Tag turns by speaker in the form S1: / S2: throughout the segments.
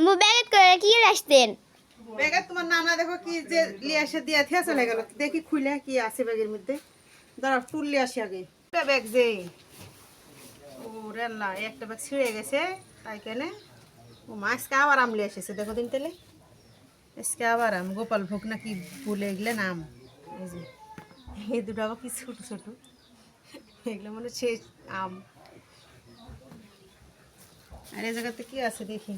S1: আম্মু ব্যাগে করে কি আসতেন?
S2: ব্যাগে তোমার নানা দেখো কি যে লিয়ে এসে দিয়ে থিয়া চলে গেল। দেখি খুলে কি আছে ব্যাগের মধ্যে। দাঁড়া ফুল লিয়ে আসি আগে। ব্যাগ যে ও রেল্লা একটা ব্যাগ ছিঁড়ে গেছে তাই কেনে ও মা আজকে আবার আম লিয়ে এসেছে দেখো দিন তেলে। আজকে আবার আম গোপাল ভোগ নাকি বলে এগুলো নাম। এই যে এই দুটো আবার কি ছোট ছোট এগুলো মনে হচ্ছে আম। আর এই জায়গাতে কি আছে দেখি।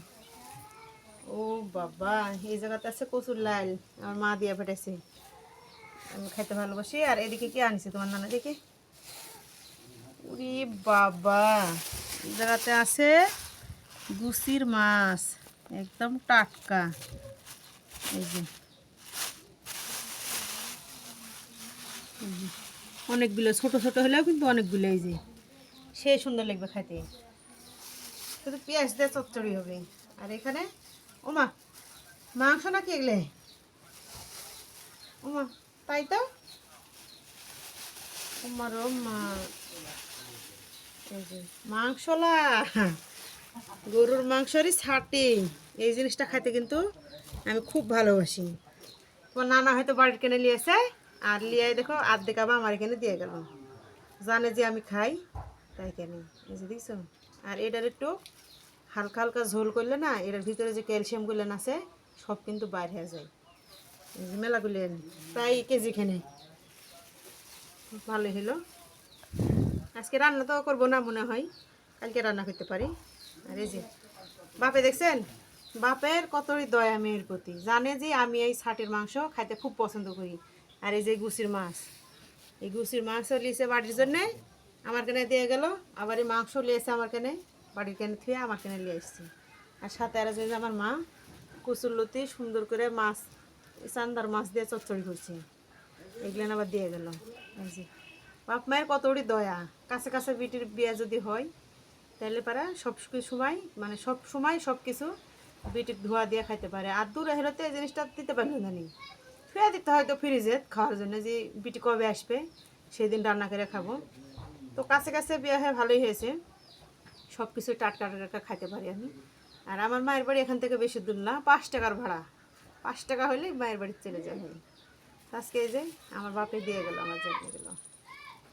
S2: ও বাবা এই জায়গাতে আছে কচুর লাল আমার মা দিয়ে পাঠাইছে, আমি খাইতে ভালোবাসি। আর এদিকে কি আনছে তোমার নানা দেখি। উরি বাবা এই জায়গাতে আছে গুছির মাছ একদম টাটকা। এই যে অনেকগুলো ছোট ছোট হলেও কিন্তু অনেকগুলো। এই যে সে সুন্দর লাগবে খাইতে, শুধু পেঁয়াজ দিয়ে চচ্চড়ি হবে। আর এখানে ওমা মাংস নাকি এগুলো, ওমা তাই তো ওমার মা। এই যে মাংসলা গরুর মাংসরই ছাটি, এই জিনিসটা খাইতে কিন্তু আমি খুব ভালোবাসি। তোমার নানা হয়তো বাড়ির কিনে নিয়েছে আর লিয়ে দেখো আর্ধেক আবার আমার এখানে দিয়ে গেল, জানে যে আমি খাই তাই কেন। এই যে দেখছো। আর এটার একটু হালকা হালকা ঝোল করলে না এটার ভিতরে যে ক্যালসিয়ামগুলো আছে সব কিন্তু বাইর হয়ে যায়। এই যে মেলাগুলো প্রায় কেজি খেনে ভালোই হলো। আজকে রান্না তো করবো না মনে হয়, কালকে রান্না করতে পারি। আর এই যে বাপে দেখছেন, বাপের কতই দয়া মেয়ের প্রতি, জানে যে আমি এই ছাটের মাংস খাইতে খুব পছন্দ করি। আর এই যে গুছির মাছ, এই গুছির মাংস লিয়েছে বাড়ির জন্যে আমার কেনে দিয়ে গেল, আবার এই মাংস লিয়েছে আমার কেনে বাড়ির কেনে থুয়ে আমার কেনে নিয়ে এসছে। আর সাথে আর যে আমার মা কচুর লতি সুন্দর করে মাছ চান্দার মাছ দিয়ে চচ্চড়ি করছে, এগুলো আবার দিয়ে গেল। এই যে বাপ মায়ের কতটি দয়া, কাছে কাছে বিটির বিয়ে যদি হয় তাহলে পারা সব সময় মানে সব সময় সব কিছু বিটির ধোয়া দিয়ে খাইতে পারে। আর দূরে হেরতে এই জিনিসটা দিতে পারবে না, নি ফিরে দিতে হয়তো ফ্রিজে খাওয়ার জন্য যে বিটি কবে আসবে সেদিন রান্না করে খাবো। তো কাছে কাছে বিয়ে হয়ে ভালোই হয়েছে, সব কিছু টাটকা টাটকা খাইতে পারি আমি। আর আমার মায়ের বাড়ি এখান থেকে বেশি দূর না, 5 টাকার ভাড়া, 5 টাকা হলেই মায়ের বাড়ি চলে যাবে। আজকে এই যে আমার বাপে দিয়ে গেল, আমার জন্য গেল।